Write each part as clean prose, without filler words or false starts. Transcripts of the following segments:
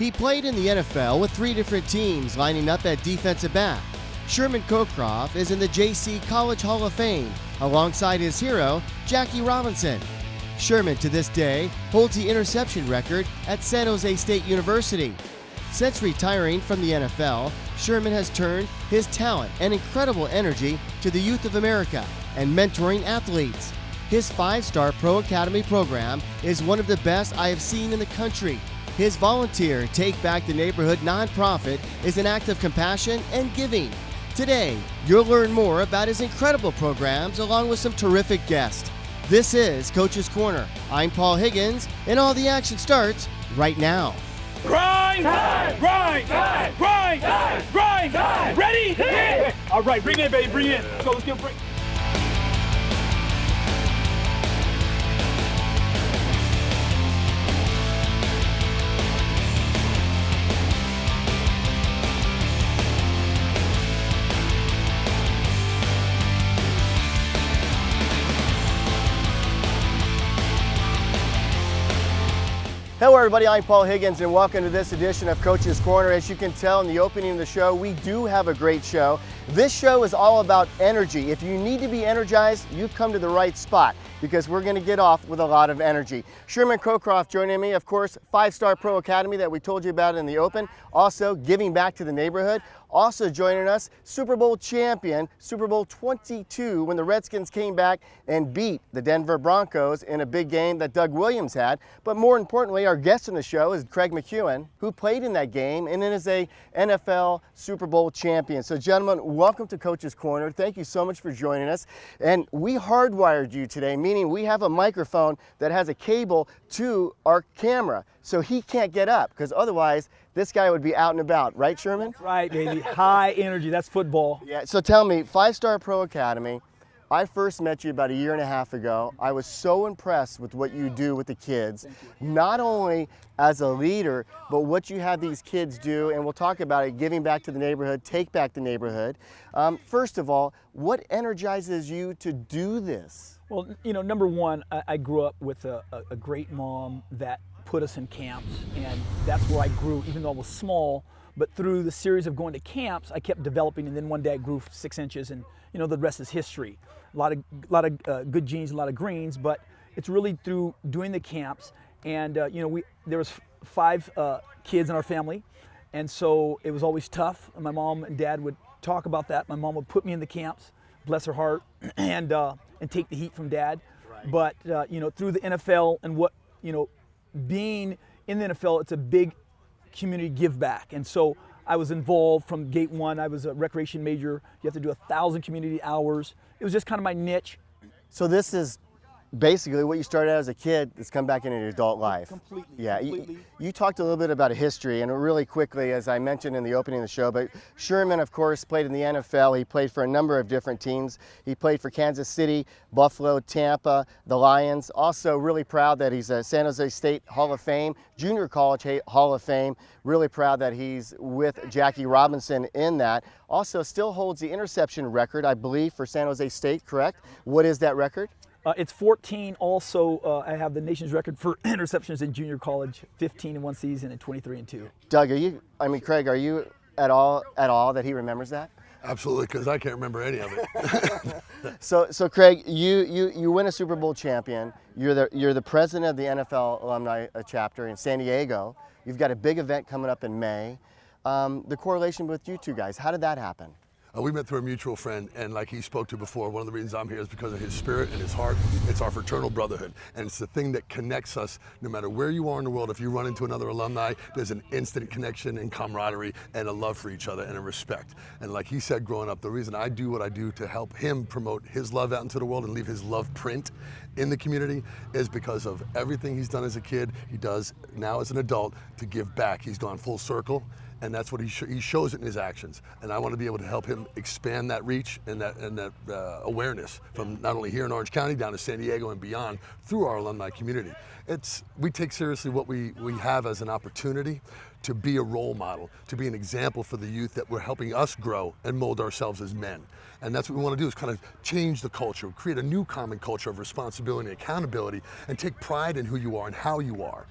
He played in the NFL with 3 different teams lining up at defensive back. Sherman Cocroft is in the JC College Hall of Fame alongside his hero, Jackie Robinson. Sherman to this day holds the interception record at San Jose State University. Since retiring from the NFL, Sherman has turned his talent and incredible energy to the youth of America and mentoring athletes. His 5-star Pro Academy program is one of the best I have seen in the country. His volunteer Take Back the Neighborhood nonprofit is an act of compassion and giving. Today, you'll learn more about his incredible programs along with some terrific guests. This is Coach's Corner. I'm Paul Higgins, and all the action starts right now. Grind! Time! Grind! Time! Grind! Time! Grind! Time! Ready? Hit! All right, bring it in, baby, bring it in. Let's go, let's get a break. Hello everybody, I'm Paul Higgins and welcome to this edition of Coach's Corner. As you can tell in the opening of the show, we do have a great show. This show is all about energy. If you need to be energized, you've come to the right spot because we're going to get off with a lot of energy. Sherman Cocroft joining me, of course, 5-star Pro Academy that we told you about in the open. Also giving back to the neighborhood. Also joining us, Super Bowl champion, Super Bowl 22, when the Redskins came back and beat the Denver Broncos in a big game that Doug Williams had. But more importantly, our guest in the show is Craig McEwen, who played in that game and then is a NFL Super Bowl champion. So gentlemen, welcome to Coach's Corner. Thank you so much for joining us. And we hardwired you today, meaning we have a microphone that has a cable to our camera. So he can't get up because otherwise this guy would be out and about, right, Sherman? That's right, baby. High energy. That's football. Yeah. So tell me, 5-star Pro Academy. I first met you about 1.5 years ago. I was so impressed with what you do with the kids, not only as a leader, but what you have these kids do, and we'll talk about it, giving back to the neighborhood, take back the neighborhood. First of all, what energizes you to do this? Well, you know, number one, I grew up with a great mom that put us in camps, and that's where I grew, even though I was small. But through the series of going to camps, I kept developing, and then one day I grew 6 inches, and you know the rest is history. A lot of good genes, a lot of greens, but it's really through doing the camps. And you know, there was 5 kids in our family, and so it was always tough. And my mom and dad would talk about that. My mom would put me in the camps, bless her heart, and take the heat from dad. Right. But you know, through the NFL and what you know, being in the NFL, it's a big community give back. And so I was involved from gate one. I was a recreation major. You have to do 1,000 community hours. It was just kind of my niche. So this is basically what you started out as a kid that's come back into your adult life. Completely. Yeah, completely. You talked a little bit about a history, and really quickly, as I mentioned in the opening of the show, but Sherman, of course, played in the NFL. He played for a number of different teams. He played for Kansas City, Buffalo, Tampa, the Lions. Also really proud that he's a San Jose State Hall of Fame, Junior College Hall of Fame. Really proud that he's with Jackie Robinson in that. Also still holds the interception record, I believe, for San Jose State, correct? What is that record? It's 14. Also, I have the nation's record for interceptions in junior college, 15 in one season and 23 in 2. Doug, Craig, are you at all that he remembers that? Absolutely, because I can't remember any of it. So Craig, you win a Super Bowl champion. You're the president of the NFL alumni chapter in San Diego. You've got a big event coming up in May. The correlation with you two guys, how did that happen? We met through a mutual friend, and like he spoke to before, one of the reasons I'm here is because of his spirit and his heart. It's our fraternal brotherhood, and it's the thing that connects us no matter where you are in the world. If you run into another alumni, there's an instant connection and camaraderie and a love for each other and a respect. And like he said growing up, the reason I do what I do to help him promote his love out into the world and leave his love print in the community is because of everything he's done as a kid, he does now as an adult to give back. He's gone full circle. And that's what he shows it in his actions. And I want to be able to help him expand that reach and that awareness from not only here in Orange County down to San Diego and beyond through our alumni community. We take seriously what we have as an opportunity to be a role model, to be an example for the youth that we're helping us grow and mold ourselves as men. And that's what we want to do, is kind of change the culture, create a new common culture of responsibility and accountability, and take pride in who you are and how you are.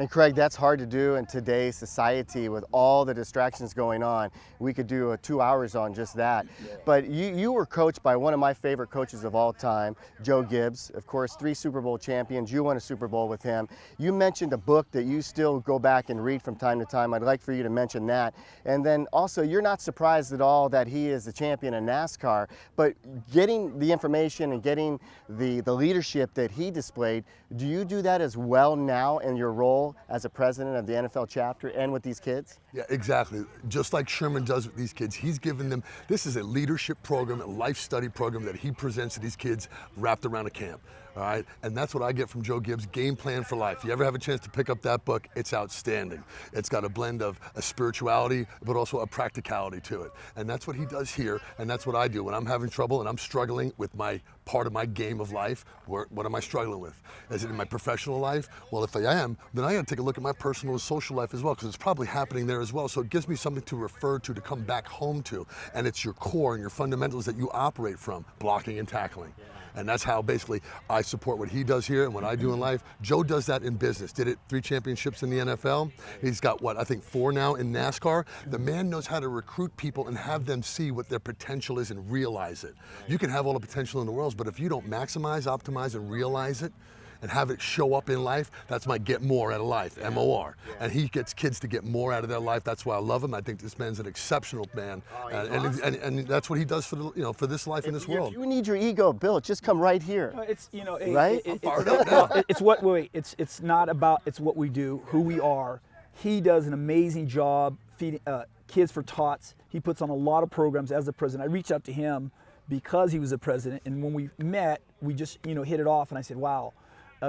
And Craig, that's hard to do in today's society with all the distractions going on. We could do 2 hours on just that. But you were coached by one of my favorite coaches of all time, Joe Gibbs. Of course, 3 Super Bowl champions. You won a Super Bowl with him. You mentioned a book that you still go back and read from time to time. I'd like for you to mention that. And then also, you're not surprised at all that he is the champion in NASCAR, but getting the information and getting the leadership that he displayed, do you do that as well now in your role as a president of the NFL chapter and with these kids? Yeah, exactly. Just like Sherman does with these kids, he's given them, this is a leadership program, a life study program that he presents to these kids wrapped around a camp. All right, and that's what I get from Joe Gibbs, Game Plan for Life. If you ever have a chance to pick up that book, it's outstanding. It's got a blend of a spirituality, but also a practicality to it. And that's what he does here, and that's what I do. When I'm having trouble and I'm struggling with my part of my game of life, what am I struggling with? Is it in my professional life? Well, if I am, then I gotta take a look at my personal and social life as well, because it's probably happening there as well. So it gives me something to refer to come back home to. And it's your core and your fundamentals that you operate from, blocking and tackling. And that's how basically I support what he does here and what I do in life. Joe does that in business. Did it 3 championships in the NFL. He's got what, I think 4 now in NASCAR. The man knows how to recruit people and have them see what their potential is and realize it. You can have all the potential in the world, but if you don't maximize, optimize, and realize it, and have it show up in life, that's my get more out of life, M-O-R. And he gets kids to get more out of their life. That's why I love him. I think this man's an exceptional man. And that's what he does for the, for this life in this world. If you need your ego built, just come right here. It's, right? It's what it's not about, it's what we do, who we are. He does an amazing job feeding Kids for Tots. He puts on a lot of programs as the president. I reached out to him because he was the president, and when we met, we just hit it off, and I said, wow.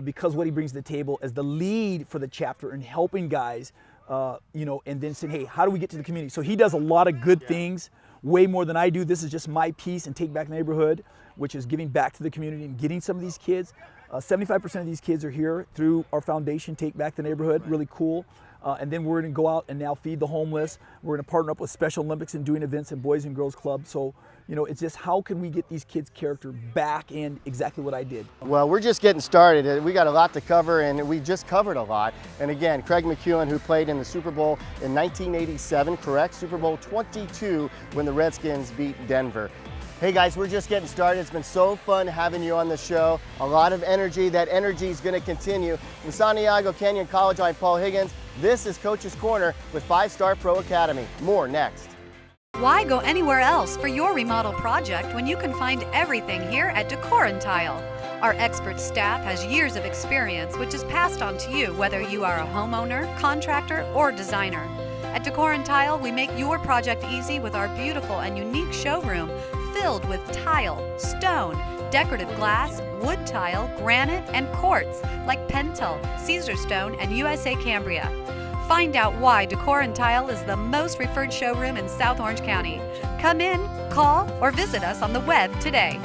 Because what he brings to the table as the lead for the chapter and helping guys, and then saying, hey, how do we get to the community? So he does a lot of good things, way more than I do. This is just my piece and Take Back Neighborhood, which is giving back to the community and getting some of these kids. 75% of these kids are here through our foundation, Take Back the Neighborhood, really cool. And then we're going to go out and now feed the homeless. We're going to partner up with Special Olympics and doing events in Boys and Girls Club. So, it's just how can we get these kids' character back in exactly what I did. Well, we're just getting started. We got a lot to cover, and we just covered a lot. And again, Craig McEwen, who played in the Super Bowl in 1987, correct? Super Bowl 22 when the Redskins beat Denver. Hey guys, we're just getting started. It's been so fun having you on the show. A lot of energy. That energy is going to continue. From San Diego Canyon College, I'm Paul Higgins. This is Coach's Corner with 5-Star Pro Academy. More next. Why go anywhere else for your remodel project when you can find everything here at Decor and Tile? Our expert staff has years of experience which is passed on to you whether you are a homeowner, contractor, or designer. At Decor and Tile, we make your project easy with our beautiful and unique showroom filled with tile, stone, decorative glass, wood tile, granite, and quartz like Pentel, Caesarstone, and USA Cambria. Find out why Decor and Tile is the most referred showroom in South Orange County. Come in, call, or visit us on the web today.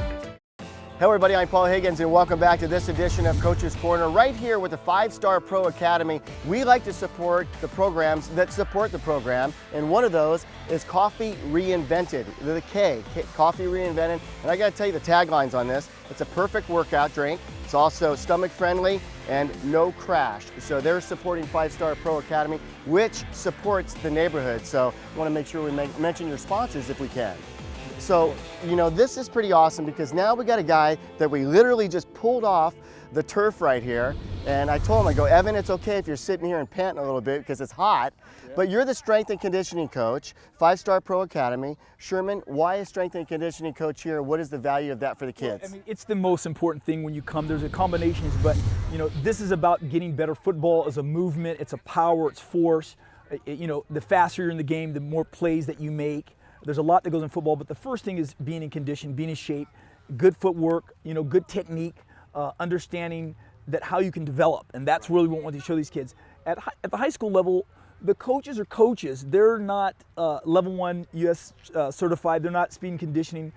Hey everybody, I'm Paul Higgins and welcome back to this edition of Coach's Corner right here with the 5-Star Pro Academy. We like to support the programs that support the program, and one of those is Coffee Reinvented, the K, Coffee Reinvented. And I gotta tell you the taglines on this. It's a perfect workout drink. It's also stomach friendly and no crash. So they're supporting 5-Star Pro Academy, which supports the neighborhood. So I wanna make sure we mention your sponsors if we can. So, this is pretty awesome because now we got a guy that we literally just pulled off the turf right here. And I told him, I go, Evan, it's okay if you're sitting here and panting a little bit because it's hot, but you're the strength and conditioning coach, 5-Star Pro Academy. Sherman, why is strength and conditioning coach here? What is the value of that for the kids? Well, it's the most important thing when you come. There's a combination, but this is about getting better. Football is a movement, it's a power, it's force. The faster you're in the game, the more plays that you make. There's a lot that goes in football, but the first thing is being in condition, being in shape, good footwork, good technique, understanding that how you can develop, and that's really what we want to show these kids. At the high school level, the coaches are coaches. They're not level 1 US certified. They're not speed and conditioning.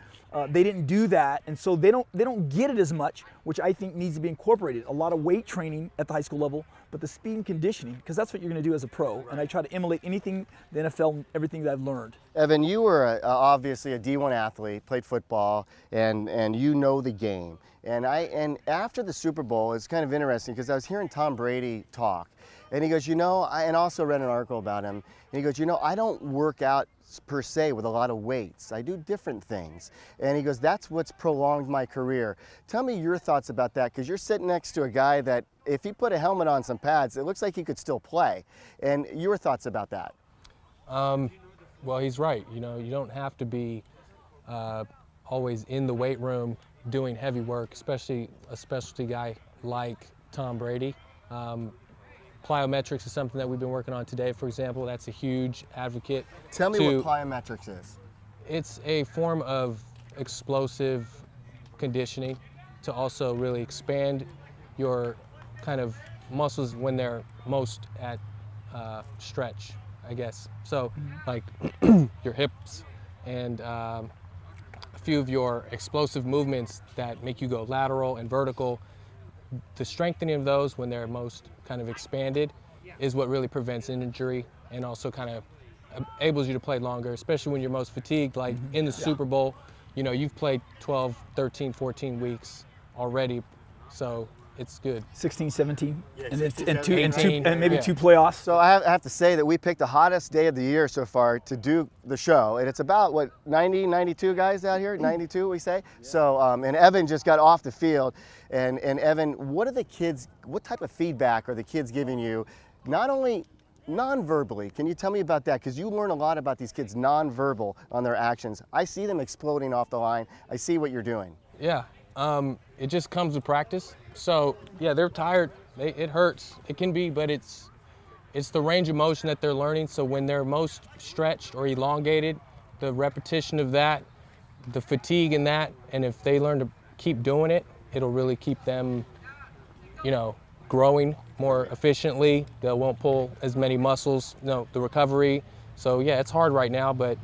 They didn't do that, and so they don't get it as much, which I think needs to be incorporated. A lot of weight training at the high school level, but the speed and conditioning, because that's what you're going to do as a pro. Right. And I try to emulate anything the NFL, everything that I've learned. Evan, you were obviously a D1 athlete, played football, and you know the game. And after the Super Bowl, it's kind of interesting because I was hearing Tom Brady talk. And he goes, you know, and also read an article about him, and he goes, you know, I don't work out per se with a lot of weights. I do different things. And he goes, that's what's prolonged my career. Tell me your thoughts about that, because you're sitting next to a guy that if he put a helmet on, some pads, it looks like he could still play. And your thoughts about that? Well, he's right. You know, you don't have to be always in the weight room doing heavy work, especially a specialty guy like Tom Brady. Plyometrics is something that we've been working on today, for example. That's a huge advocate. Tell me what plyometrics is. It's a form of explosive conditioning to also really expand your kind of muscles when they're most at stretch, I guess. So like your hips and a few of your explosive movements that make you go lateral and vertical. The strengthening of those when they're most kind of expanded is what really prevents injury and also kind of enables you to play longer, especially when you're most fatigued, like in the Super Bowl. You know, you've played 12, 13, 14 weeks already, so it's good. 16, 17, Yeah, and, 16, and, 17, and maybe yeah. 2 playoffs. So I have to say that we picked the hottest day of the year so far to do the show, and it's about, what, 90, 92 guys out here, 92 we say? Yeah. So, and Evan just got off the field, and Evan, what type of feedback are the kids giving you, not only non-verbally? Can you tell me about that? Because you learn a lot about these kids non-verbal on their actions. I see them exploding off the line. I see what you're doing. Yeah, it just comes with practice. So yeah, they're tired. It hurts. It can be, but it's the range of motion that they're learning. So when they're most stretched or elongated, the repetition of that, the fatigue in that, and if they learn to keep doing it, it'll really keep them, you know, growing more efficiently. They won't pull as many muscles, you know, the recovery. So yeah, it's hard right now, but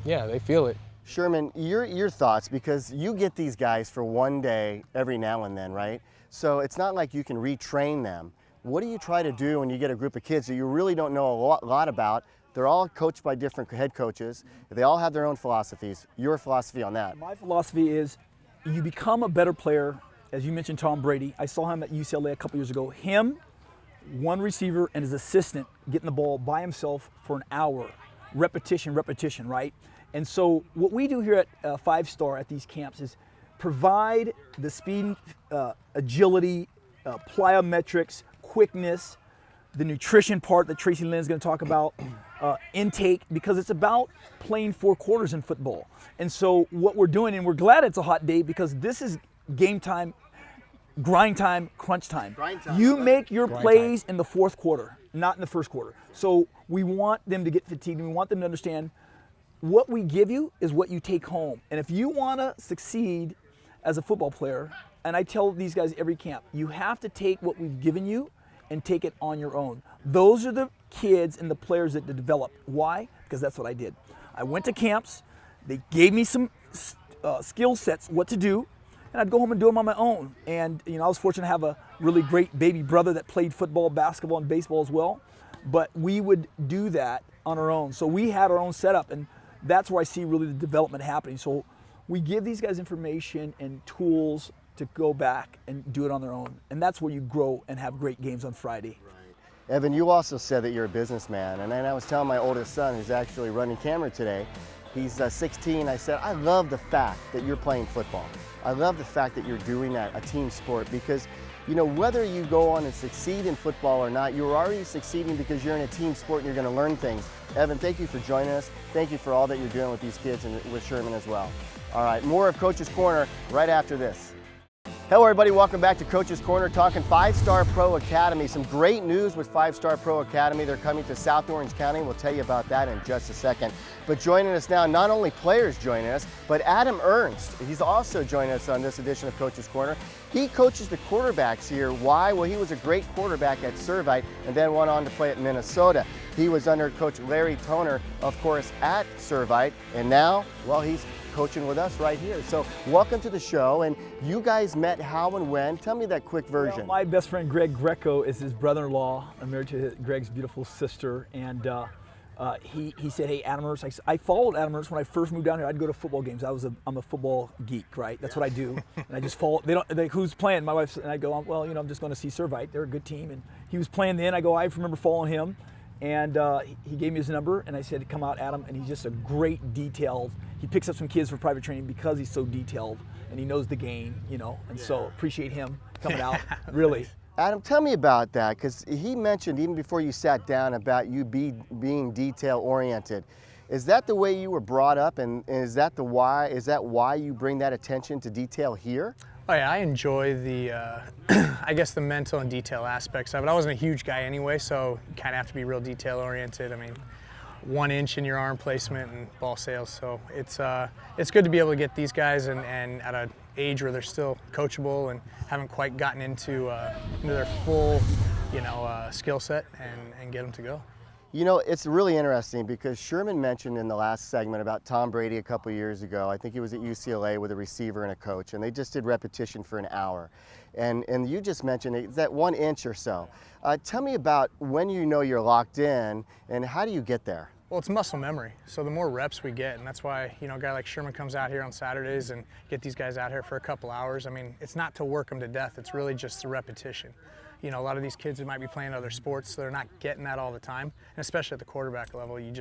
yeah, they feel it. Sherman, your thoughts, because you get these guys for one day every now and then, right? So it's not like you can retrain them. What do you try to do when you get a group of kids that you really don't know a lot about? They're all coached by different head coaches. They all have their own philosophies. Your philosophy on that? My philosophy is you become a better player. As you mentioned, Tom Brady. I saw him at UCLA a couple years ago. Him, one receiver, and his assistant getting the ball by himself for an hour. Repetition, right? And so what we do here at 5 Star at these camps is provide the speed, agility, plyometrics, quickness, the nutrition part that Tracy Lynn is going to talk about, intake, because it's about playing 4 quarters in football. And so what we're doing, and we're glad it's a hot day, because this is game time, grind time, crunch time. You make your plays in the 4th quarter, not in the 1st quarter. So we want them to get fatigued, and we want them to understand what we give you is what you take home. And if you want to succeed as a football player, and I tell these guys every camp, you have to take what we've given you and take it on your own. Those are the kids and the players that develop. Why? Because that's what I did. I went to camps, they gave me some skill sets, what to do, and I'd go home and do them on my own. And you know, I was fortunate to have a really great baby brother that played football, basketball, and baseball as well. But we would do that on our own. So we had our own setup, and that's where I see really the development happening. So we give these guys information and tools to go back and do it on their own. And that's where you grow and have great games on Friday. Right. Evan, you also said that you're a businessman. And then I was telling my oldest son, who's actually running camera today, he's 16, I said, I love the fact that you're playing football. I love the fact that you're doing that, a team sport, because you know, whether you go on and succeed in football or not, you're already succeeding because you're in a team sport and you're going to learn things. Evan, thank you for joining us. Thank you for all that you're doing with these kids and with Sherman as well. All right, more of Coach's Corner right after this. Hello everybody, welcome back to Coach's Corner, talking 5 Star Pro Academy. Some great news with 5 Star Pro Academy. They're coming to South Orange County. We'll tell you about that in just a second. But joining us now, not only players joining us, but Adam Ernst. He's also joining us on this edition of Coach's Corner. He coaches the quarterbacks here. Why? Well, he was a great quarterback at Servite and then went on to play at Minnesota. He was under Coach Larry Toner, of course, at Servite, and now, well, he's coaching with us right here. So welcome to the show. And you guys met how and when? Tell me that quick version. Well, my best friend Greg Greco is his brother-in-law. I'm married to Greg's beautiful sister, and he said, hey, Adam Ernst. I followed Adam Ernst when I first moved down here. I'd go to football games. I'm a football geek, right? That's what I do. And I just follow. Who's playing? My wife's, and I go, well, I'm just going to see Servite. They're a good team. And he was playing then. I remember following him. And he gave me his number, and I said, come out, Adam. And he's just a great detailed. He picks up some kids for private training because he's so detailed, and he knows the game, And so appreciate him coming out, really. Adam, tell me about that, because he mentioned even before you sat down about you being detail-oriented. Is that the way you were brought up, and is that why you bring that attention to detail here? Oh yeah, I enjoy the, I guess the mental and detail aspects of it. I wasn't a huge guy anyway, so you kind of have to be real detail-oriented. I mean, 1 inch in your arm placement and ball sales. So it's good to be able to get these guys and at an age where they're still coachable and haven't quite gotten into their full, skill set and get them to go. It's really interesting because Sherman mentioned in the last segment about Tom Brady a couple years ago. I think he was at UCLA with a receiver and a coach, and they just did repetition for an hour. And you just mentioned that 1 inch or so. Tell me about when you're locked in, and how do you get there? Well, it's muscle memory. So the more reps we get, and that's why, a guy like Sherman comes out here on Saturdays and get these guys out here for a couple hours. I mean, it's not to work them to death. It's really just the repetition. A lot of these kids who might be playing other sports, they're not getting that all the time. And especially at the quarterback level, you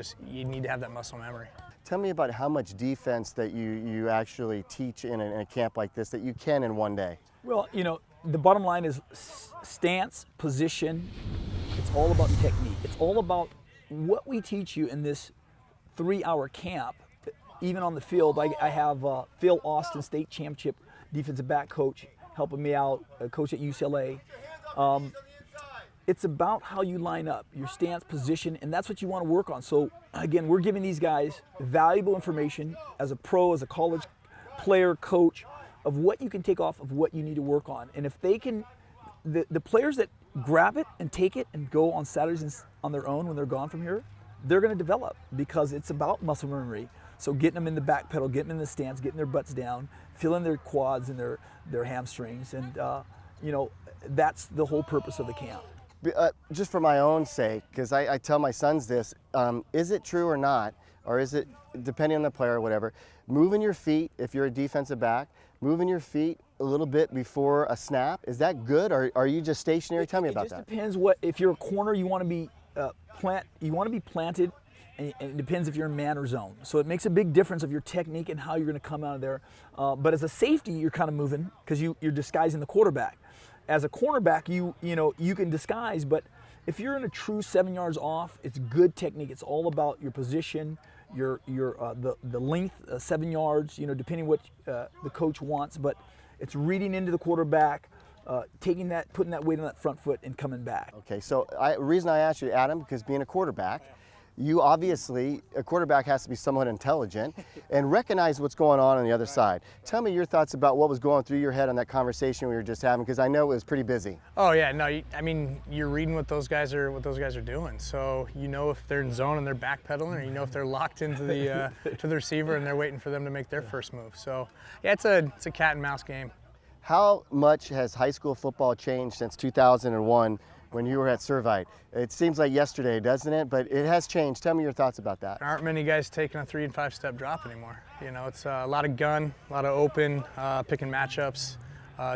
need to have that muscle memory. Tell me about how much defense that you actually teach in a camp like this that you can in one day. Well, the bottom line is stance, position. It's all about technique. It's all about what we teach you in this 3-hour camp. Even on the field, I have Phil Austin, state championship defensive back coach, helping me out, a coach at UCLA. It's about how you line up, your stance, position, and that's what you want to work on. So again, we're giving these guys valuable information as a pro, as a college player, coach, of what you can take off of what you need to work on. And if they can, the players that grab it and take it and go on Saturdays on their own when they're gone from here, they're going to develop because it's about muscle memory. So getting them in the back pedal, getting them in the stance, getting their butts down, feeling their quads and their hamstrings, and that's the whole purpose of the camp. Just for my own sake, because I tell my sons this, is it true or not, or is it, depending on the player or whatever, moving your feet, if you're a defensive back, moving your feet a little bit before a snap, is that good, or are you just stationary? Tell me about that. It just depends if you're a corner, you want to be planted, and it depends if you're in man or zone. So it makes a big difference of your technique and how you're going to come out of there. But as a safety, you're kind of moving because you're disguising the quarterback. As a cornerback, you can disguise, but if you're in a true 7 yards off, it's good technique. It's all about your position, the length, 7 yards, depending what the coach wants. But it's reading into the quarterback, putting that weight on that front foot, and coming back. Okay, so the reason I asked you, Adam, because being a quarterback, a quarterback has to be somewhat intelligent and recognize what's going on the other side. Tell me your thoughts about what was going through your head on that conversation we were just having, because I know it was pretty busy. Oh yeah, no, you're reading what those guys are doing. So if they're in zone and they're backpedaling, or if they're locked into the to the receiver and they're waiting for them to make their first move. So yeah, it's a cat and mouse game. How much has high school football changed since 2001? When you were at Servite? It seems like yesterday, doesn't it? But it has changed. Tell me your thoughts about that. There aren't many guys taking a 3- and 5-step drop anymore. It's a lot of gun, a lot of open, picking matchups,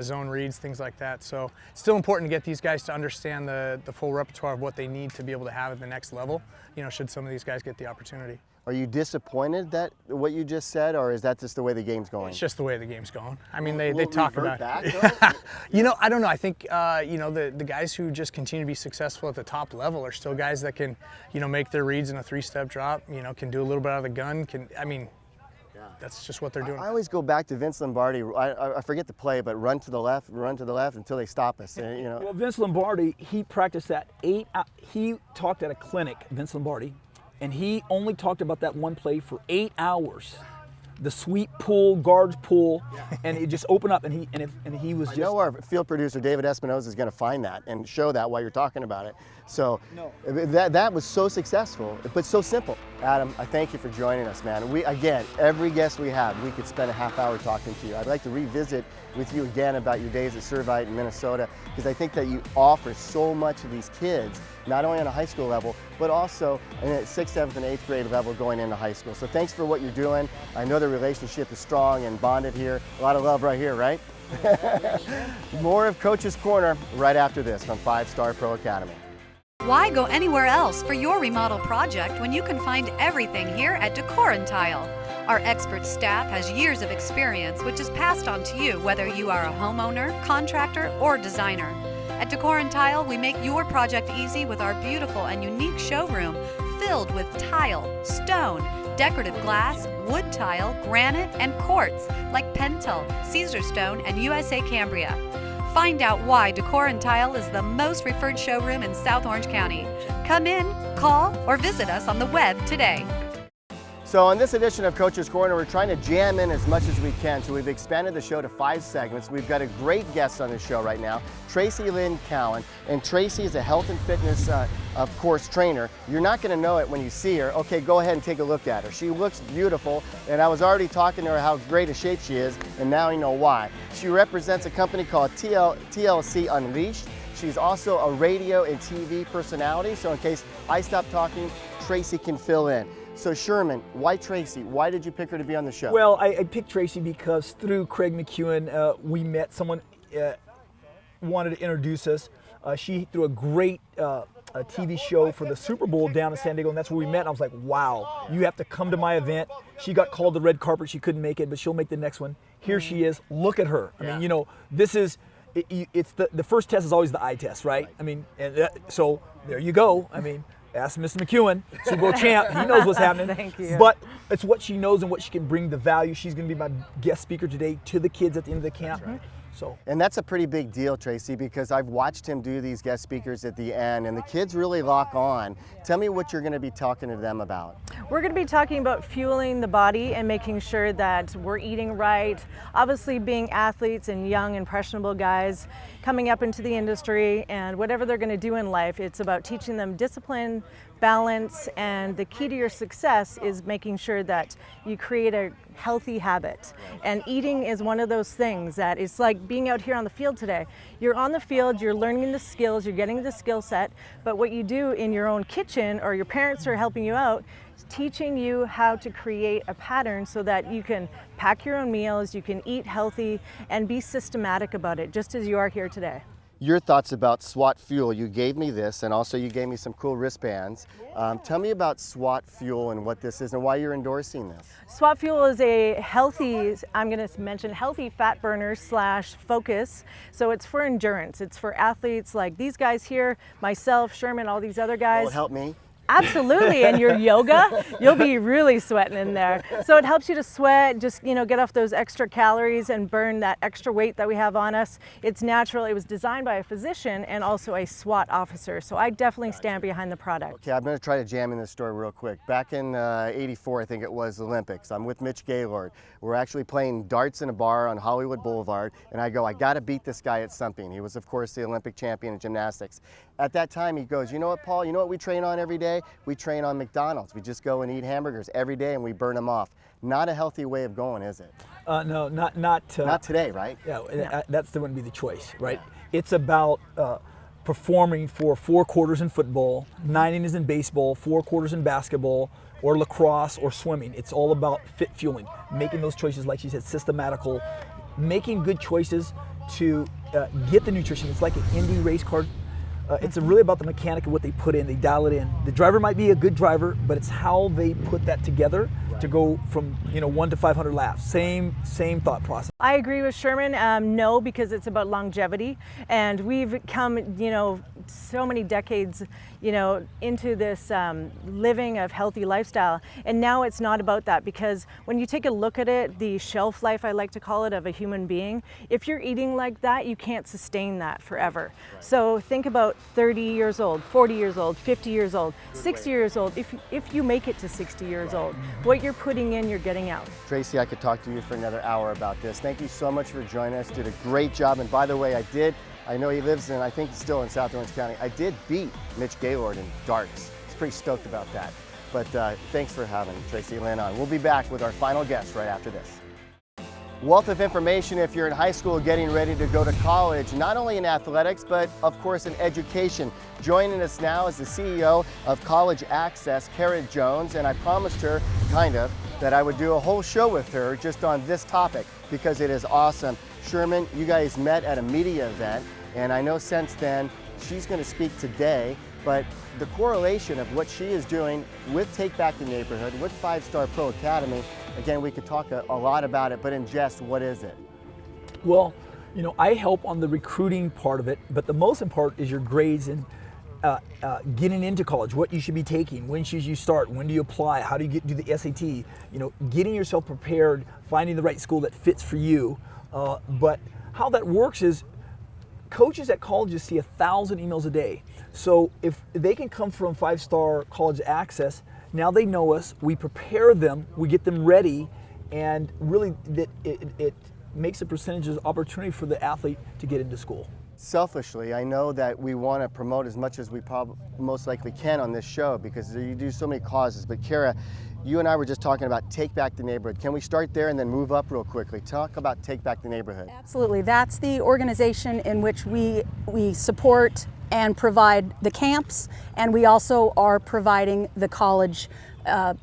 zone reads, things like that. So it's still important to get these guys to understand the full repertoire of what they need to be able to have at the next level, should some of these guys get the opportunity. Are you disappointed that what you just said, or is that just the way the game's going? It's just the way the game's going. I mean, they talk about back, I don't know. I think, the guys who just continue to be successful at the top level are still guys that can, make their reads in a 3-step drop, can do a little bit out of the gun. That's just what they're doing. I always go back to Vince Lombardi. I forget the play, but run to the left until they stop us. Well, Vince Lombardi, he practiced that he talked at a clinic, Vince Lombardi, and he only talked about that one play for 8 hours. The sweep pull, guards pull, and it just opened up, and he was just. I know our field producer David Espinosa is going to find that and show that while you're talking about it. So that was so successful, but so simple. Adam, I thank you for joining us, man. Every guest we have, we could spend a half hour talking to you. I'd like to revisit with you again about your days at Servite in Minnesota, because I think that you offer so much to these kids, not only on a high school level, but also in a 6th, 7th, and 8th grade level going into high school. So thanks for what you're doing. I know the relationship is strong and bonded here. A lot of love right here, right? More of Coach's Corner right after this from 5 Star Pro Academy. Why go anywhere else for your remodel project when you can find everything here at Cox Channel? Our expert staff has years of experience which is passed on to you whether you are a homeowner, contractor, or designer. At Cox Channel, we make your project easy with our beautiful and unique showroom filled with tile, stone, decorative glass, wood tile, granite, and quartz like Pentel, Caesar Stone, and USA Cambria. Find out why Cox Channel is the most referred showroom in South Orange County. Come in, call, or visit us on the web today. So on this edition of Coach's Corner, we're trying to jam in as much as we can. So we've expanded the show to 5 segments. We've got a great guest on the show right now, Tracilynn Cowen. And Tracy is a health and fitness, of course, trainer. You're not going to know it when you see her. Okay, go ahead and take a look at her. She looks beautiful, and I was already talking to her how great a shape she is, and now you know why. She represents a company called TLC Unleashed. She's also a radio and TV personality, so in case I stop talking, Tracy can fill in. So Sherman, why Tracy? Why did you pick her to be on the show? Well, I picked Tracy because through Craig McEwen, we met someone wanted to introduce us. She threw a great TV show for the Super Bowl down in San Diego, and that's where we met. And I was like, wow, you have to come to my event. She got called the red carpet. She couldn't make it, but she'll make the next one. Here she is. Look at her. I mean, you know, this is, it's the first test is always the eye test, right? I mean, and so there you go. I mean, ask Mr. McEwen, Super Bowl champ. He knows what's happening. Thank you. But it's what she knows and what she can bring the value. She's going to be my guest speaker today to the kids at the end of the camp. Right. So. And that's a pretty big deal, Tracy, because I've watched him do these guest speakers at the end, and the kids really lock on. Tell me what you're going to be talking to them about. We're going to be talking about fueling the body and making sure that we're eating right. Obviously, being athletes and young, impressionable guys coming up into the industry, and whatever they're going to do in life, it's about teaching them discipline, balance, and the key to your success is making sure that you create a healthy habit. And eating is one of those things that it's like being out here on the field today. You're on the field, you're learning the skills, you're getting the skill set, but what you do in your own kitchen or your parents are helping you out is teaching you how to create a pattern so that you can pack your own meals, you can eat healthy, and be systematic about it, just as you are here today. Your thoughts about SWAT Fuel. You gave me this, and also you gave me some cool wristbands. Tell me about SWAT Fuel and what this is and why you're endorsing this. SWAT Fuel is a healthy, I'm going to mention healthy fat burner / focus. So it's for endurance. It's for athletes like these guys here, myself, Sherman, all these other guys. Will it help me? Absolutely, and your yoga, you'll be really sweating in there. So it helps you to sweat, just get off those extra calories and burn that extra weight that we have on us. It's natural. It was designed by a physician and also a SWAT officer. So I definitely stand behind the product. Okay, I'm going to try to jam in this story real quick. Back in '84, I think it was, Olympics. I'm with Mitch Gaylord. We're actually playing darts in a bar on Hollywood Boulevard, and I go, I got to beat this guy at something. He was, of course, the Olympic champion in gymnastics. At that time, he goes, you know what, Paul? You know what we train on every day? We train on McDonald's. We just go and eat hamburgers every day and we burn them off. Not a healthy way of going, is it? No, not today, right? Yeah, no. That's the one to be the choice, right? Yeah. It's about performing for 4 quarters in football, 9 innings in baseball, 4 quarters in basketball, or lacrosse or swimming. It's all about fit fueling, making those choices, like she said, systematical, making good choices to get the nutrition. It's like an Indy race car. It's really about the mechanic of what they put in. They dial it in. The driver might be a good driver, but it's how they put that together to go from 1 to 500 laps. Same thought process. I agree with Sherman. No, because it's about longevity, and we've come so many decades into this living of healthy lifestyle, and now it's not about that, because when you take a look at it, the shelf life, I like to call it, of a human being, if you're eating like that, you can't sustain that forever. Right. So think about 30 years old, 40 years old, 50 years old, 60 years old. If you make it to 60 years old, what you're putting in, you're getting out. Tracy, I could talk to you for another hour about this. Thank you so much for joining us. Did a great job. And by the way, I know he lives I think he's still in South Orange County. I did beat Mitch Gaylord in darts. He's pretty stoked about that. But thanks for having Tracilynn on. We'll be back with our final guest right after this. Wealth of information if you're in high school getting ready to go to college, not only in athletics, but of course in education. Joining us now is the CEO of College Access, Cara Jones, and I promised her, that I would do a whole show with her just on this topic because it is awesome. Sherman, you guys met at a media event, and I know since then she's going to speak today, but the correlation of what she is doing with Take Back the Neighborhood, with 5-Star Pro Academy, again, we could talk a lot about it, but in jest, what is it? Well, you know, I help on the recruiting part of it, but the most important is your grades and getting into college, what you should be taking, when should you start, when do you apply, how do you do the SAT, you know, getting yourself prepared, finding the right school that fits for you. But how that works is coaches at colleges see 1,000 emails a day. So if they can come from 5-Star College Access, now they know us, we prepare them, we get them ready, and really it makes a percentage of opportunity for the athlete to get into school. Selfishly, I know that we want to promote as much as we most likely can on this show because you do so many causes. But Cara, you and I were just talking about Take Back the Neighborhood. Can we start there and then move up real quickly? Talk about Take Back the Neighborhood. Absolutely. That's the organization in which we support and provide the camps, and we also are providing the college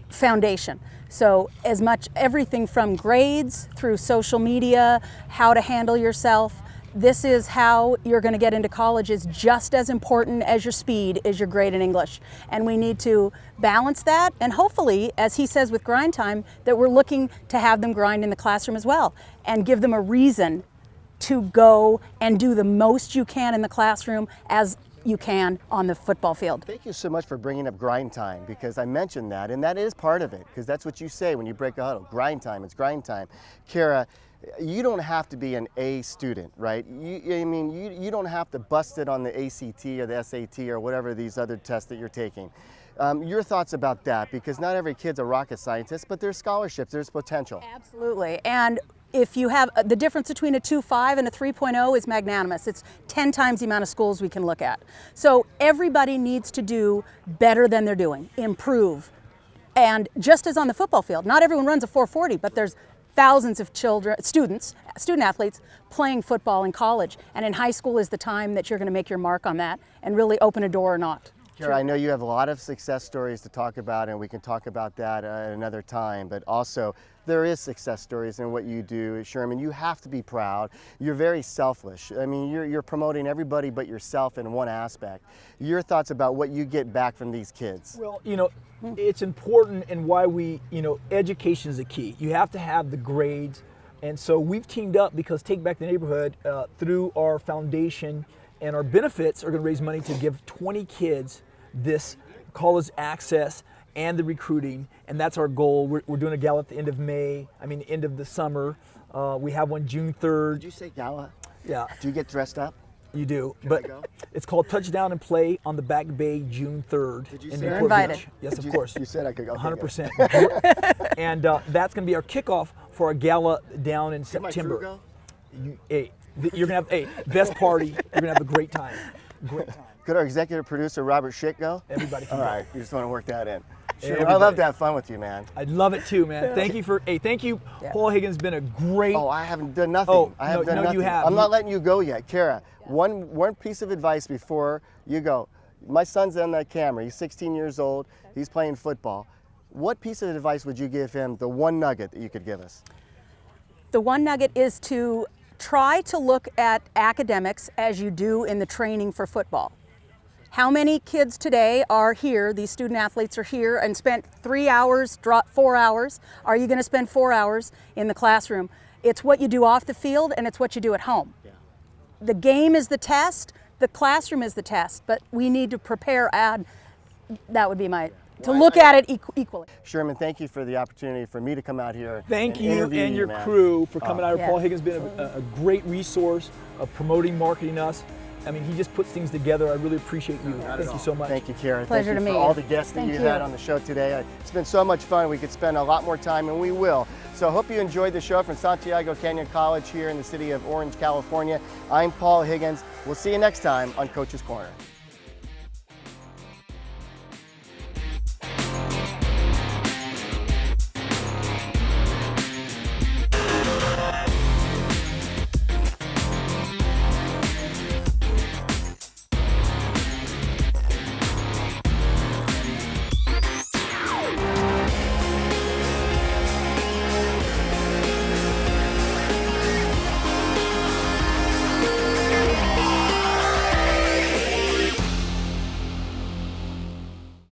foundation. So as much everything from grades through social media, how to handle yourself, this is how you're going to get into college is just as important as your speed is your grade in English. And we need to balance that, and hopefully, as he says with grind time, that we're looking to have them grind in the classroom as well and give them a reason to go and do the most you can in the classroom as you can on the football field. Thank you so much for bringing up grind time because I mentioned that, and that is part of it because that's what you say when you break a huddle. Grind time, it's grind time. Cara, you don't have to be an A student, right? You don't have to bust it on the ACT or the SAT or whatever these other tests that you're taking. Your thoughts about that, because not every kid's a rocket scientist, but there's scholarships, there's potential. Absolutely, and if you have the difference between a 2.5 and a 3.0 is magnanimous. It's 10 times the amount of schools we can look at. So everybody needs to do better than they're doing, improve. And just as on the football field, not everyone runs a 4.40, but there's thousands of student athletes playing football in college, and in high school is the time that you're going to make your mark on that and really open a door or not. Cara, I know you have a lot of success stories to talk about, and we can talk about that at another time, but also there is success stories in what you do. Sherman, you have to be proud. You're very selfish. I mean, you're promoting everybody but yourself in one aspect. Your thoughts about what you get back from these kids? Well, you know, it's important, and why education is the key. You have to have the grades, and so we've teamed up because Take Back the Neighborhood through our foundation and our benefits are going to raise money to give 20 kids this college access and the recruiting, and that's our goal. We're doing a gala at the end of end of the summer. We have one June 3rd. Did you say gala? Yeah. Do you get dressed up? You do, Can but I go? It's called Touchdown and Play on the Back Bay, June 3rd. Did you in say Newport invited? Beach. Yes, of course. You said I could go. 100%. And that's going to be our kickoff for our gala down in Can my September. crew go? You're going to have best party. You're going to have a great time. Great time. Could our executive producer Robert Schick go? Everybody can All go. right, you just want to work that in. Sure, I Everybody. love to have fun with you, man. I'd love it too, man. Thank you. Yeah. Paul Higgins been a great. Oh, I haven't done nothing. Oh, I haven't no, done no, you nothing. have. I'm not letting you go yet. Cara, one piece of advice before you go. My son's on that camera. He's 16 years old. He's playing football. What piece of advice would you give him, the one nugget that you could give us? The one nugget is to try to look at academics as you do in the training for football. How many kids today are here, these student athletes are here and spent 3 hours, 4 hours? Are you going to spend 4 hours in the classroom? It's what you do off the field and it's what you do at home. Yeah. The game is the test, the classroom is the test, but we need to prepare, that would be to look at it equally. Sherman, thank you for the opportunity for me to come out here. Thank and you interview and your man. crew for coming out. Yeah. Paul Higgins has been a great resource of promoting, marketing us. I mean, he just puts things together. I really appreciate you. Thank you so much. Thank you, Cara. Pleasure Thank to you meet for you. all the guests that Thank you you. had on the show today. It's been so much fun. We could spend a lot more time, and we will. So I hope you enjoyed the show from Santiago Canyon College here in the city of Orange, California. I'm Paul Higgins. We'll see you next time on Coach's Corner.